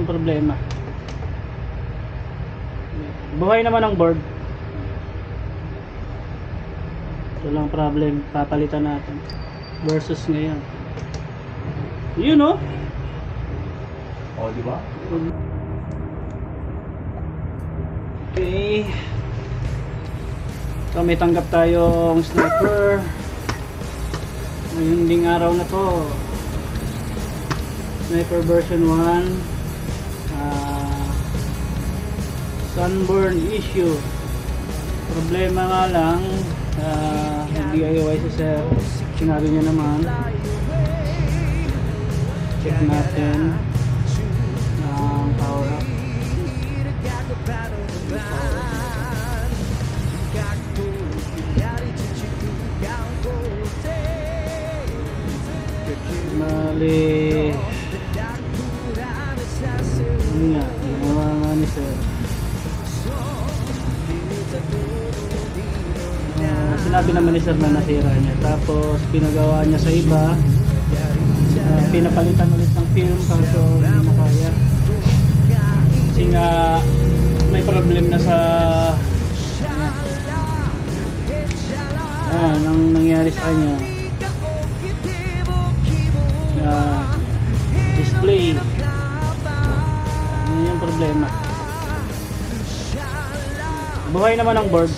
yung problema. Buhay naman ang board. Ito lang problem, papalitan natin versus ngayon. Yun oh. O, di ba? Okay. So may tanggap tayong sniper ngayon ding araw na to. Sniper version 1, sunburn issue. Problema nga lang, DIY si sir, sinabi niya naman. Check natin ang power up. Mali. Yun nga, ginawa nga ni sir. Sinabi naman ni sir na nasira niya. Tapos pinagawa niya sa iba. Pinapalitan ulit ng film kaso hindi na kaya. Kasi nga may problem na sa nang nangyari sa kanya. Display. Yun yung problema. Buhay naman ang board.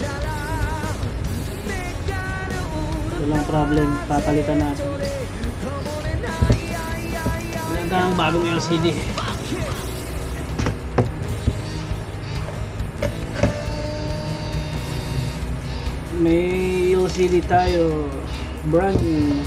Walang problem, papalitan natin. Ganda ang bagong LCD. May LCD tayo, brand new.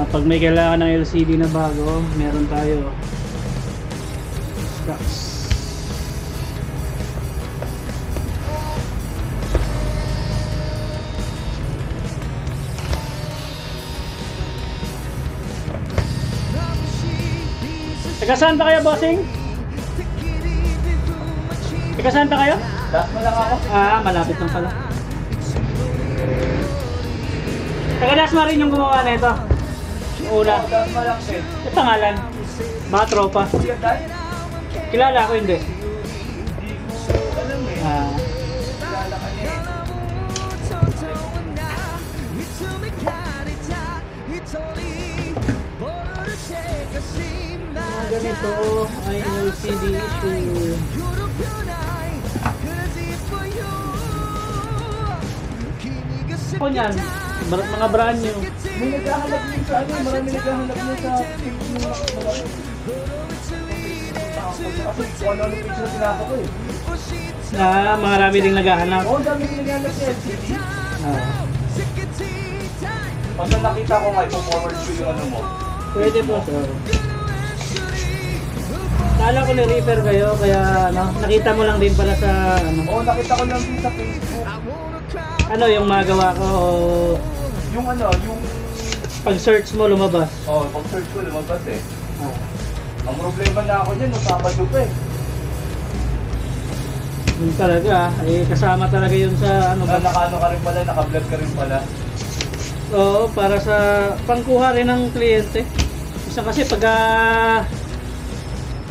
Pag may kailangan ng LCD na bago, meron tayo stocks. Taga saan pa kayo, bossing? Taga saan pa kayo? Dasma lang ako. Malapit lang pala. Taga Dasma rin yung gumawa na ito. Una. Dasma lang siya. Yung pangalan? Mga tropa. Siya dahil? Kilala ako hindi. Hindi ko alam eh. Kilala ka niya eh. Ganito ay LCD issue. Ako yan, mga brand new. May naghahanap niyo sa ano, marami naghahanap niyo sa pink mo na kasi kung ano picture tinapa ko eh. Marami ding naghahanap. Oo, dami din naghahanap sa LCD. Basta nakita ko nga, ipo-forward ko yung ano mo. Pwede po, sir. Kala ko ni-refer kayo, kaya nakita mo lang din pala sa Oo, nakita ko lang din sa Facebook. yung magawa ko Yung yung... pag-search mo lumabas. Oo, pag-search ko lumabas eh. Ang problema na ako dyan, nung Sabado pa eh. Yun talaga, kasama talaga yun sa Naka-ano ka rin pala, naka-vlog ka rin pala. Oo, para sa pangkuha rin ng kliyente. Isa kasi pag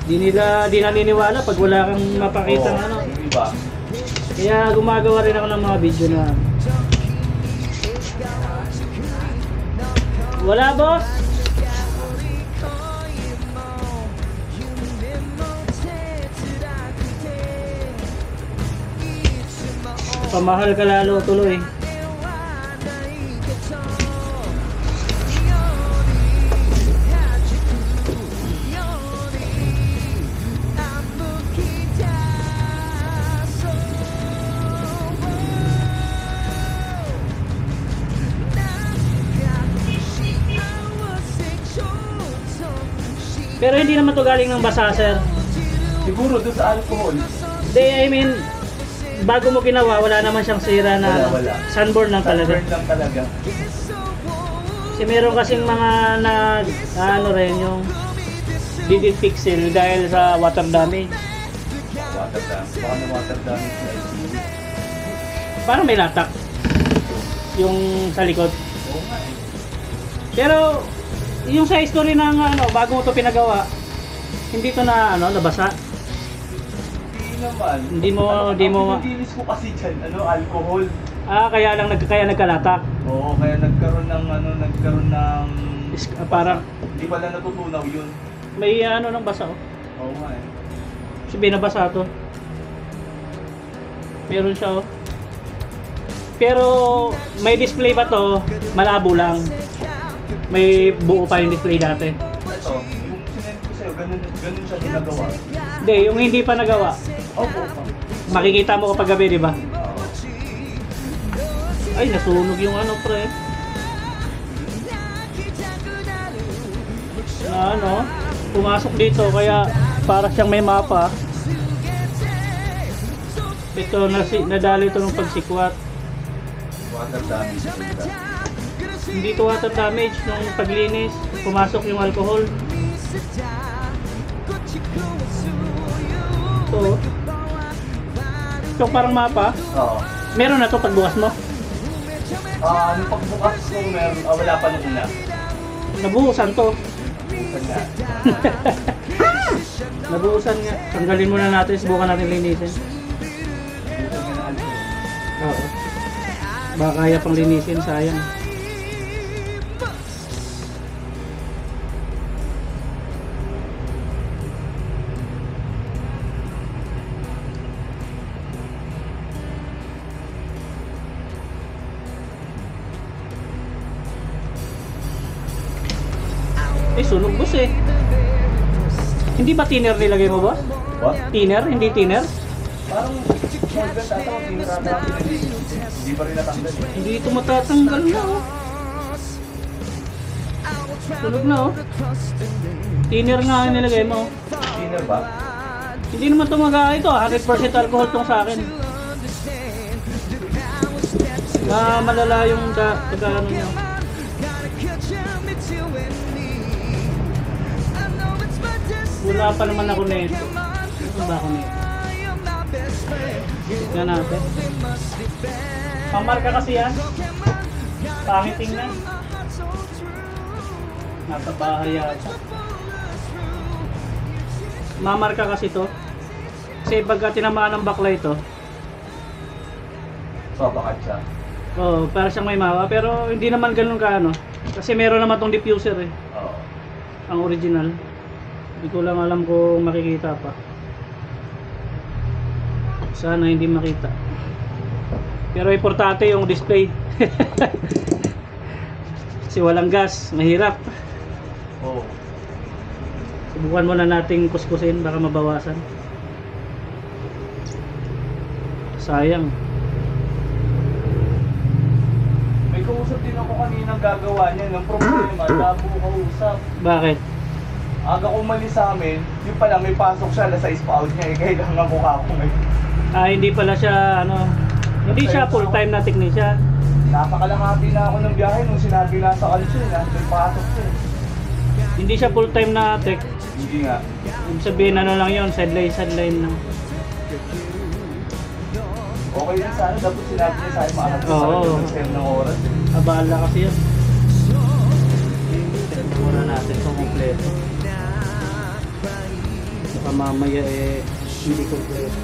di naniniwala pag wala kang mapakita ng yung iba. Kaya gumagawa rin ako ng mga video na wala, boss. Pamahal ka lalo tuloy. Pero hindi naman to galing ng basa, sir. Siguro doon sa alcohol. I mean, bago mo ginawa, wala naman siyang sira na Wala. sunburn lang talaga. Sunburn lang talaga. Kasi meron kasing mga rin yung didid pixel dahil sa water damage. Water damage. Baka na water damage na LCD. Parang may latak. yung sa likod. Oo nga eh. Pero yung sa history ng ano, bago mo to pinagawa, hindi to na ano, nabasa. Hindi naman. Hindi mo- hindi mo- Ang pinilis ko kasi dyan, alcohol. Kaya lang kaya nagkalatak. Oo, kaya nagkaroon ng Parang hindi pala natutunaw yun. may ano nang basa oh. Oo nga eh. Kasi binabasa to. Meron siya oh. Pero may display ba to? Malabo lang. May buo pa yung display dati. Ito, yung sinend ko sa'yo, ganun siya ginagawa. Hindi, yung hindi pa nagawa. Opo. Makikita mo kapag gabi, di ba? Oo. Ay, nasunog yung ano, pre. Na ano, pumasok dito, kaya para siyang may mapa. Ito, nadali ito ng pagsikwat. Water damage sila. Hindi to water damage nung paglinis. Pumasok yung alcohol. Ito. Ito parang mapa. Oo. Meron na to pagbukas mo. Nung pagbukas ko meron, wala pa nung una. Nabuhusan to. Bukan nga. Nabuhusan nga. Tanggalin muna natin, subukan natin linisin. Bukan nga na alcohol. Oo. Baka kaya pang linisin, sayang. Sunog boss eh. Hindi ba thinner nilagay mo boss? What? Thinner? Hindi thinner? Parang small gun ata ang tinirata hindi pa rin natanggal. Hindi ito matatanggal na oh. Sunog na oh. Thinner nga ang nilagay mo. Thinner ba? Hindi naman ito ito 100% alcohol tong sa akin. Malala yung pagkano niya. Wala pa naman ako nito. Ano ba ako nito? Tignan natin. Pamarka kasi yan. Pangit tingnan. Nasa bahay yata. Mamarka kasi to. Kasi pagka tinamaan ng bakla ito, Babakat siya. para siyang may mawa. Pero hindi naman ganun ka ano. Kasi meron naman tong diffuser eh. Oo. Ang original. Hindi ko lang alam kung makikita pa. Sana hindi makita. Pero importante yung display. Kasi walang gas, mahirap. Oo. Subukan muna nating kuskusin baka mabawasan. Sayang. May kausap din ako kanina gagawa niya. Ang problema, labo kausap. Bakit? Aga umalis sa amin, yung pala may pasok siya, nasa spout niya eh, kailangan ko ako ngayon. Hindi pala siya ano, hindi siya full time na technician. Nakakalahati na ako ng biyahe nung sinabi na sa kalsyon, may pasok siya. Hindi siya full time na tech. Hindi nga. Ibig sabihin ano lang yun, sideline lang. Okay lang sana, dapat sinabi niya sa akin maalat sa Oo. ng ng oras. Abala kasi yun. Tignan muna natin kung kompleto. Baka mamaya hindi kompleto.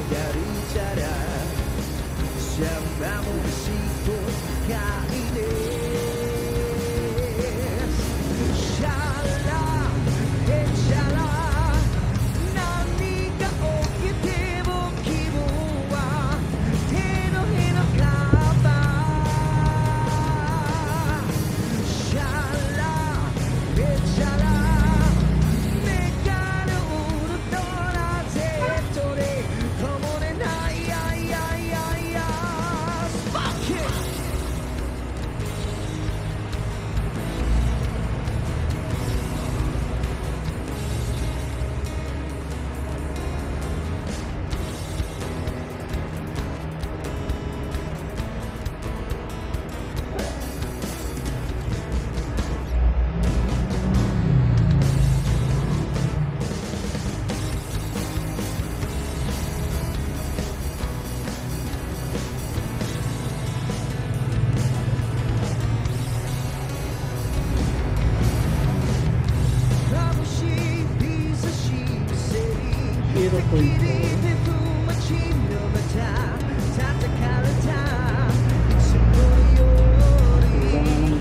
naman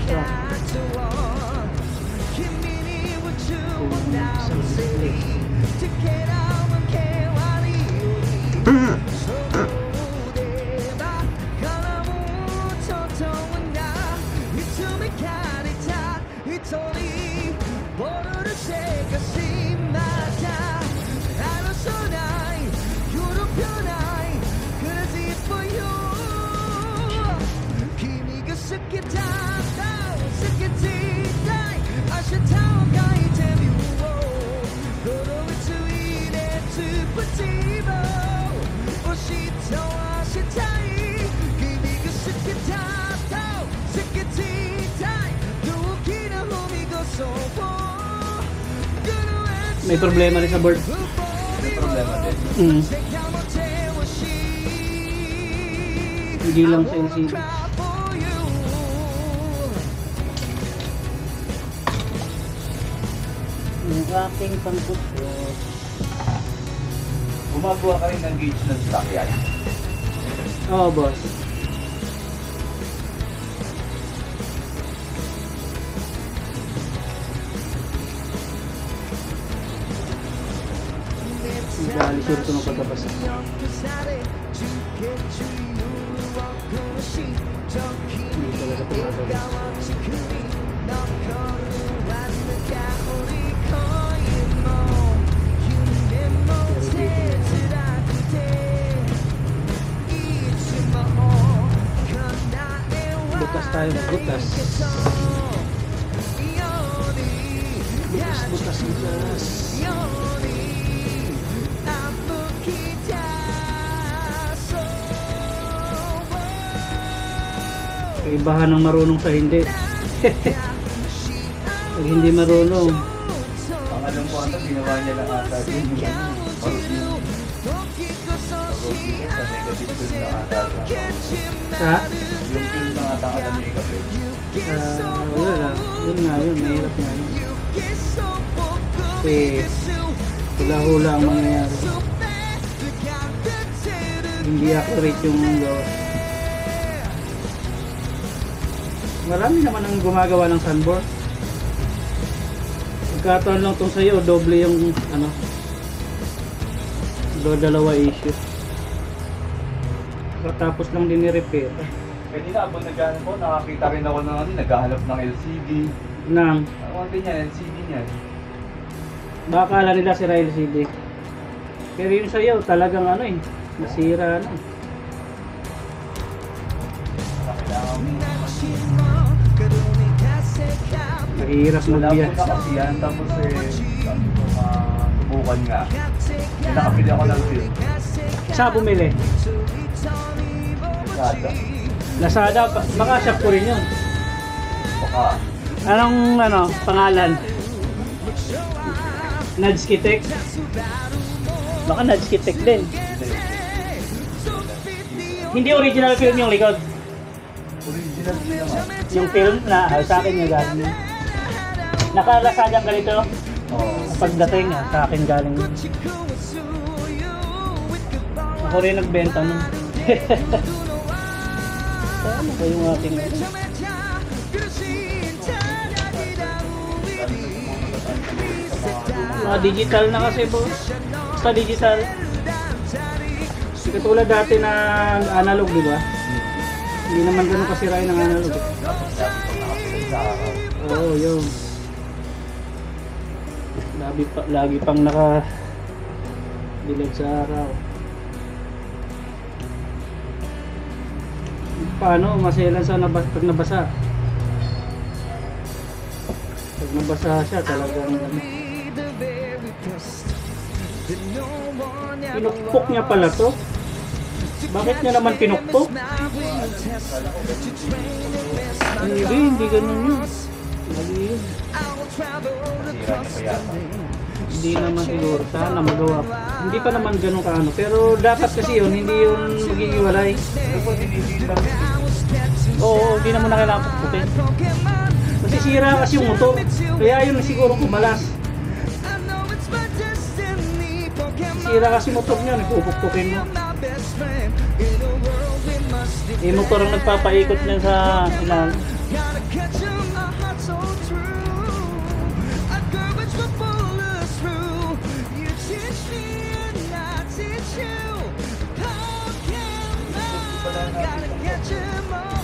siya. May problema rin sa board. May problema din. Hindi lang sa LCD. Yung aking pangkutros. Gumagawa ka rin ng gauge ng stock yan. Oo, boss. Dahil sure ito ng pagkabasa. Hindi talaga tumatagal. Butas tayo, butas. Butas, butas. Kaibahan ng marunong sa hindi. Pag hindi marunong, Ang alam ko ata, ginawa niya lang ata din yung marunong. Sa negative film na ata. sa Yung film na ata alam niya kapit. wala lang. Yun nga yun, mahirap nga yun. Kasi hula-hula ang mangyayari. Hindi accurate yung gawa. Marami naman ang gumagawa ng sunboard. Pagkataon lang itong sa'yo, doble yung ano, dalawa issue. Tapos lang din i-repair. Pwede na, abang naghahanap ko, nakakita rin ako ng ano, naghahanap ng LCD. Nang, Ano din yan, LCD niyan. baka akala nila sira LCD. Pero yung sa'yo, talagang ano eh, nasira na. Kailangan mo. Mahirap magbiyak. Wala po na kasi yan, tapos sabi ko, subukan nga. May nakapili ako ng film. Saan bumili? Sada. Lazada, baka shop ko rin yun. Baka. Anong ano, pangalan? Nadskitek? Baka Nadskitek din. Hindi original film yung likod. Original din naman. Yung film na sa akin yung galing. Nakalasada ganito. Oo. Pagdating sa akin galing. Ako rin nagbenta nun. Saan ba yung ating mga digital na kasi po. Basta digital. Hindi katulad dati na analog, di ba? Hindi naman ganun kasirain ng analog. Oo, yun. Lagi pang dilag sa araw. Paano maselan sa pag nabasa? Pag nabasa siya talagang pinukpok niya pala to. Bakit niya naman pinukpok? Hindi ganun yun. Mali yun. Nasira niya pa yata. Hindi naman siguro. Sana magawa. Hindi pa naman ganun kaano. Pero dapat kasi yun, hindi yun magigiwalay. Tapos hindi lang. Oo, hindi naman na kailangan pukpukin. Masisira kasi yung motor. Kaya yun siguro kumalas. masisira kasi motor niya, nagpupukpukin mo. Yung motor ang nagpapaikot niya sa ilalim.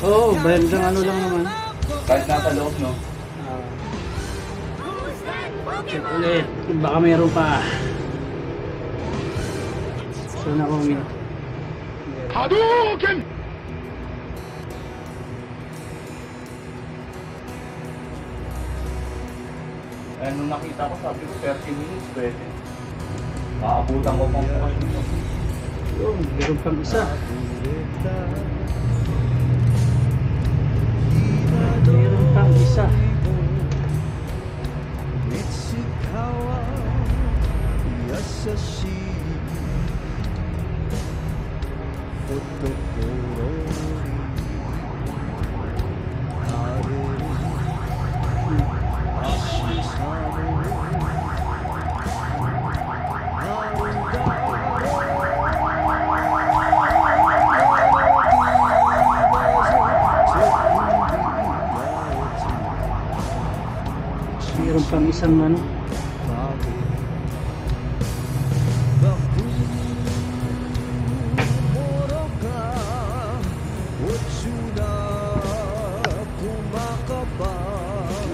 Oo, bandang ano lang naman. Kahit nasa loob, no? Check ulit, baka mayroon pa. So na kami. Hadouken! Eh, nung nakita ko, sabi ko 30 minutes pwede. Maabutan ko pang bukas nito. Yun, mayroon pang isa. Mayroon pang isa. Mayroon pang isang ano.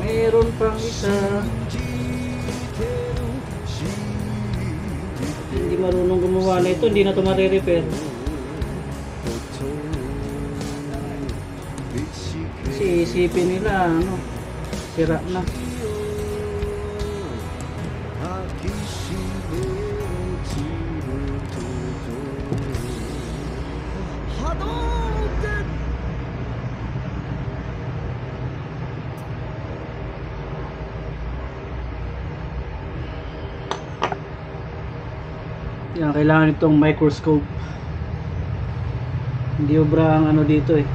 Mayroon pang isa. Hindi marunong gumawa na ito, hindi na ito marirepair. Kasi isipin nila, ano, sira na. Yan, kailangan itong microscope. Hindi obra ang ano dito eh.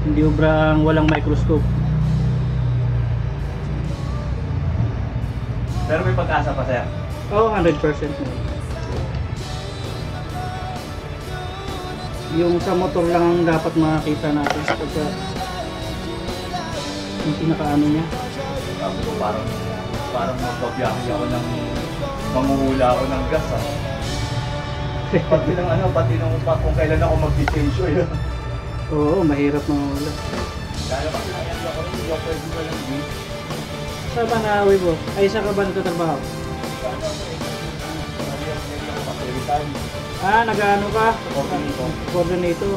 Hindi obra ang walang microscope. Pero may pag-asa pa, sir. Oo, 100%. Yung sa motor lang ang dapat makakita natin pagka yung pinakaano niya. Sabi ko, parang magpabiyahe ako ng manguhula ako ng gas, ha. Pati ng ano, pati ng kung kailan ako mag-change oil. Oo, mahirap mawala. Kaya pa, kaya ako rin, yung pwede ko lang din. Sa Banawi po? Ay, sa ka ba nagtatrabaho? Ah, nag-ano ka? Coordinator. Coordinator.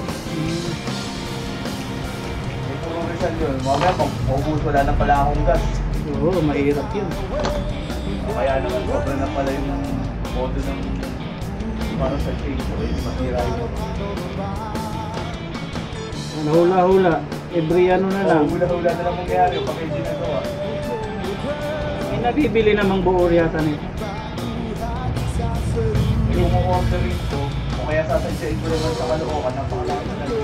May puro Rizal yun. Mamaya, maubos wala na pala akong gas. Oo, mahirap yun. Kaya naman, sobra na pala yung modo ng para sa change. Okay, matira yun. Hula-hula. Every ano na lang. Hula-hula na lang mangyari. Pag hindi na ito, May nabibili namang buo yata nito. Yung order ito, o kaya sasadyain ko naman sa Caloocan, napakalaki na lang.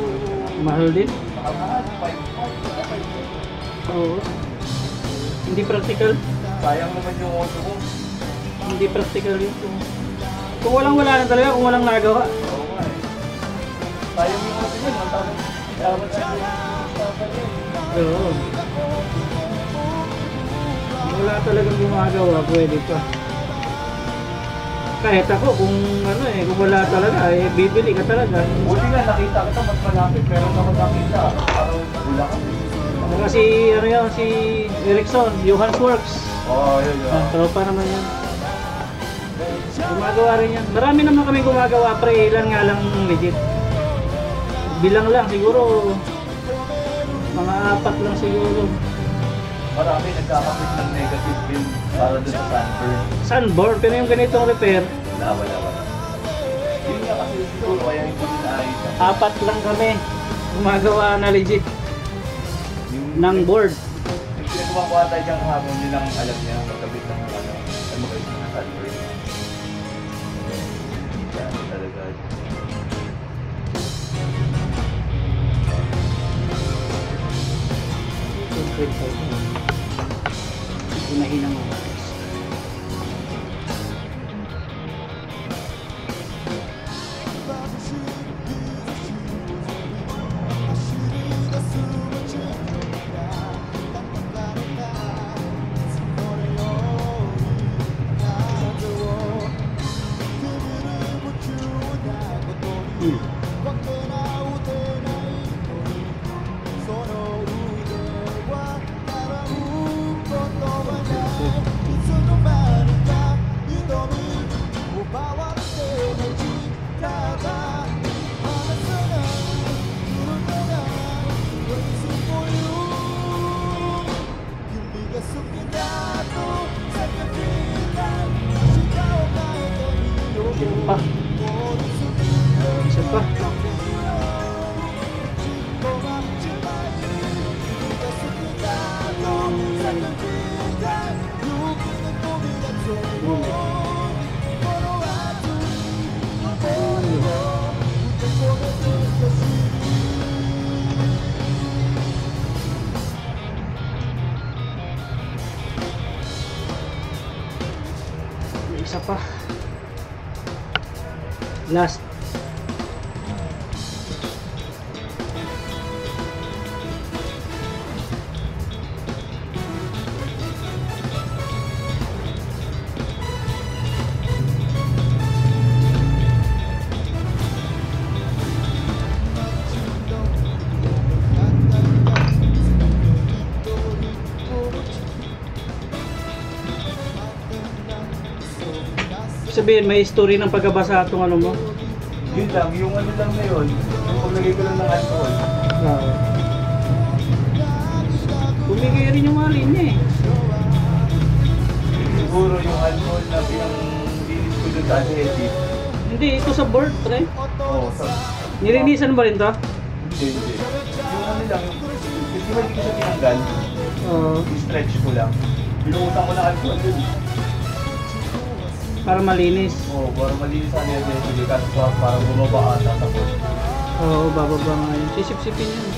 Mahal din. Nakamahal, 5. Oo. Hindi practical. Sayang naman yung auto ko. Hindi practical yun. Kung walang wala na talaga, kung walang nagawa. Oo nga eh. Sayang yung auto yun, matapos. Dapat sa Oo. Kung wala talagang gumagawa, pwede pa. Kahit ako, kung ano eh, kung wala talaga, eh, bibili ka talaga. Buti nga, nakita kita, mas malapit. Pero ako nakita, parang wala ka. Kasi ano yan, si Erickson, Johan's Works. Oo, yun. Tropa naman yan. Gumagawa rin yan. Marami naman kami gumagawa, pre, ilan nga lang legit. Bilang lang, siguro, mga 4 lang siguro. Marami nagkakapit ng negative bill para doon sa sunburn. Sunborn, pero yung ganitong repair, Wala. Yun nga kasi siguro kaya hindi nila 4 lang kami gumagawa na legit ng board. Yung pinagawa tayo diyang hamon, yun ang alam niya magkabit ng ano, ay magkabit ng sunburn. Yan talaga. Unahin ang mga Hmm. Isa pa. Isa pa. Isa pa. Last. Sabihin, may history ng pagkabasa itong ano mo? Yun lang, yung ano lang na yun, yung paglagay ko lang ng alcohol. Oo. Bumigay rin yung mga linya eh. Siguro yung alcohol na pinang-dinis ko doon sa adhesive. Hindi, ito sa board, pre. Oo, sa... Nilinisan ba rin to? Hindi. Yung ano lang, yung... Di ba hindi ko siya tinanggal? Oo. I-stretch ko lang. Binuutan ko ng alcohol yun. Para malinis. Oo, para malinis ang adhesive. Kasi parang bumaba ata sa board. Oo, bababa nga yun. Sisip-sipin yun.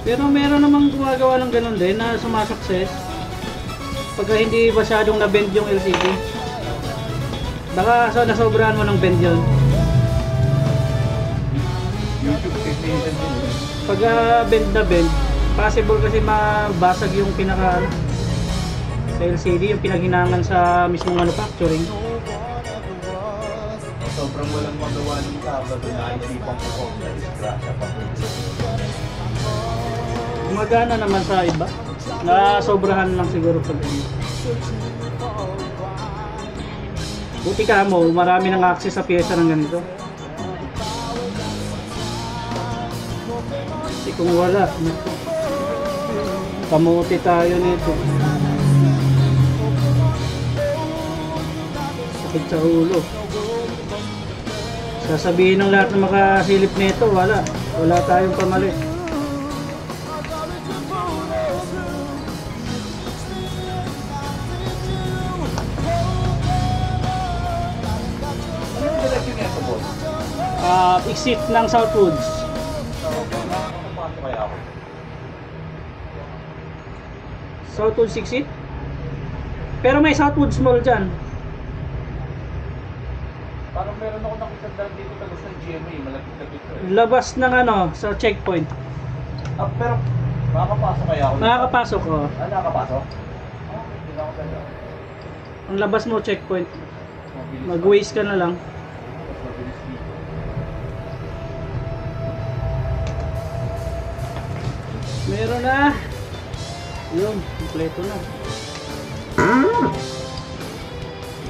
Pero meron namang gumagawa ng ganun din na sumasukses. Pagka hindi masyadong na-bend yung LCD. Baka nasobrahan mo ng bend yun. YouTube technician din eh. Pagka bend na bend, possible kasi mabasag yung pinaka sa LCD, yung pinaghinangan sa mismong manufacturing. Sobrang walang magawa ng Sabado na isipang ko na disgrasya pa. Gumagana naman sa iba. Nasobrahan lang siguro pag buti ka mo, marami nang access sa pyesa ng ganito. Kasi kung wala, kamuti tayo nito. Sakit sa ulo. Sasabihin ng lahat ng makasilip nito, wala tayong pamalit. Ano yung direction niya sa boss? Exit ng Southwoods. Nakakapasok kaya ako. Southwoods exit? Pero may Southwoods Mall dyan. Parang meron ako nakita dito tagas ng GMA, malapit-lapit ko eh. Labas ng ano, sa checkpoint. Pero makakapasok kaya ako? Makakapasok ko. Nakakapasok? Hindi na ako talaga. Ang labas mo checkpoint. Mabilis Mag-waste ka na lang. Mas mabilis dito. Meron na. Yun, kompleto na.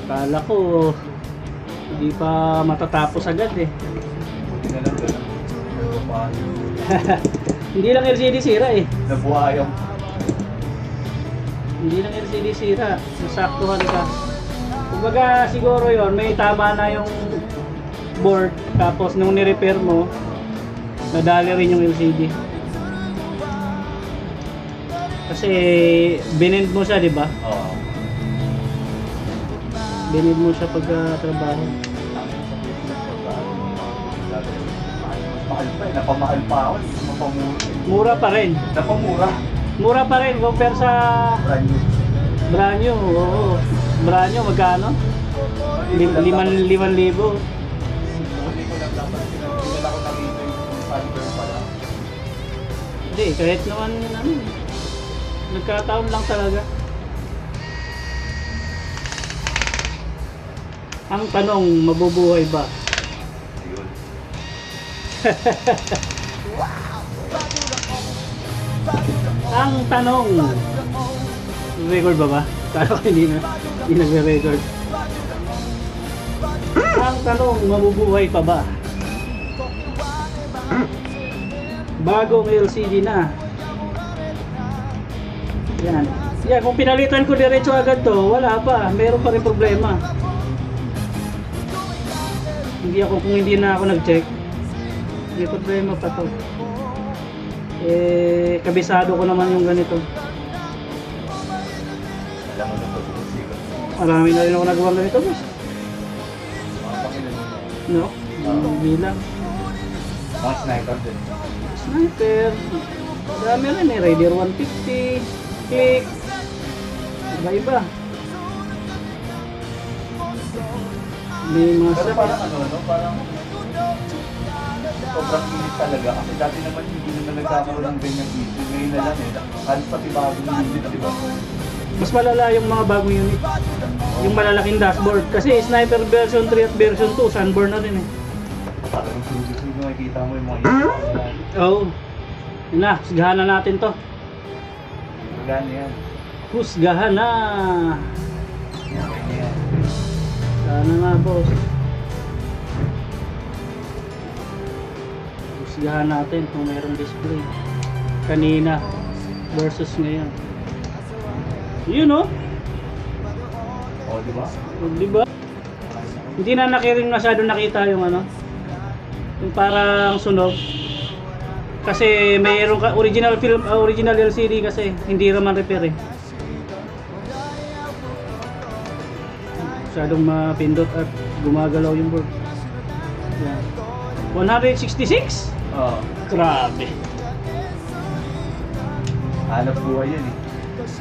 Kala ko hindi pa matatapos agad eh. Buti na lang ganun. Hindi lang LCD sira eh. Nabuhayang. Hindi lang LCD sira. Nasaktuhan ka. Kumbaga siguro yon may tama na yung board. Tapos nung ni-repair mo, nadali rin yung LCD. Kasi binend mo siya, di ba? Oo. Binend mo siya pagka-trabaho. Mahal pa eh. Napamahal pa ako. Hindi ko mapamura eh. Mura pa rin. Napamura. Mura pa rin compare sa Brand new. brand new. Oo. Brand new, magkano? 5,000. Hindi ko lang dapat sinala ko nakita yung Sunburn pala. Hindi, kahit naman ano, nagkataon lang talaga. Ang tanong, mabubuhay ba? Yun. Ang tanong, record ba ba? Kala ko hindi nagre-record. Ang tanong, mabubuhay pa ba? Bagong LCD na. Yan. Yan, kung pinalitan ko diretso agad to, wala pa. Meron pa rin problema. Kung hindi na ako nag-check, may problema pa to. Eh, kabisado ko naman yung ganito. Alam mo na po sikat. Marami na rin ako nagawang ganito, boss. Mga pakilan. No? Bilang. Mga sniper din. Sniper. Dami rin eh. Raider 150. Click. Iba-iba. May mga Pero sakit. parang ano, no? Parang sobrang init talaga. Kasi dati naman hindi naman nagkakaroon ng ganyang issue. Ngayon na lang eh. Halos pati bagong unit, di ba? Mas malala yung mga bagong unit. Yung malalaking dashboard. Kasi sniper version 3 at version 2, sunburn na rin eh. Parang gusto nyo makikita mo yung mga issue. Oo. Yun na, husgahan na natin to. Magana yan. Husgahan na. Okay na yan. Sana nga, boss. Husgahan natin kung mayroong display. Kanina versus ngayon. Yun o. O, di ba? Di ba? Hindi na nakiring masyado nakita yung ano. Yung parang sunog. Kasi mayroong original film, original LCD kasi hindi naman repair eh. Masyadong mapindot at gumagalaw yung board. Yan. 166? Oo. Grabe. Hanap buhay yan eh.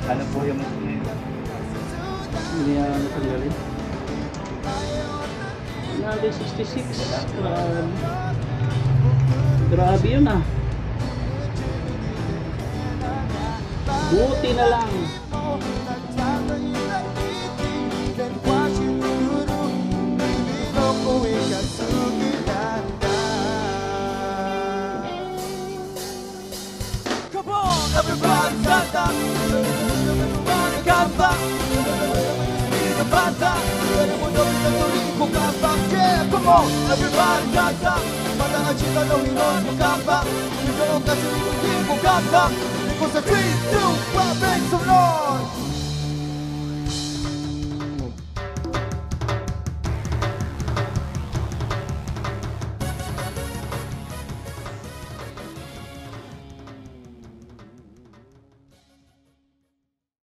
Hanap buhay yung mundo yun. Hindi na natanggalin. 166. Grabe. Grabe yun ah. Buti na lang. Come on, everybody, bata. Everybody, kanta. Hindi bata. Pwede mo daw ituloy mo kanta. Yeah, come on, everybody, kanta. Mata ang chika daw hinon mo kanta. Ito ang kasi hindi mo kanta. Because 3, 2, 1, make some noise.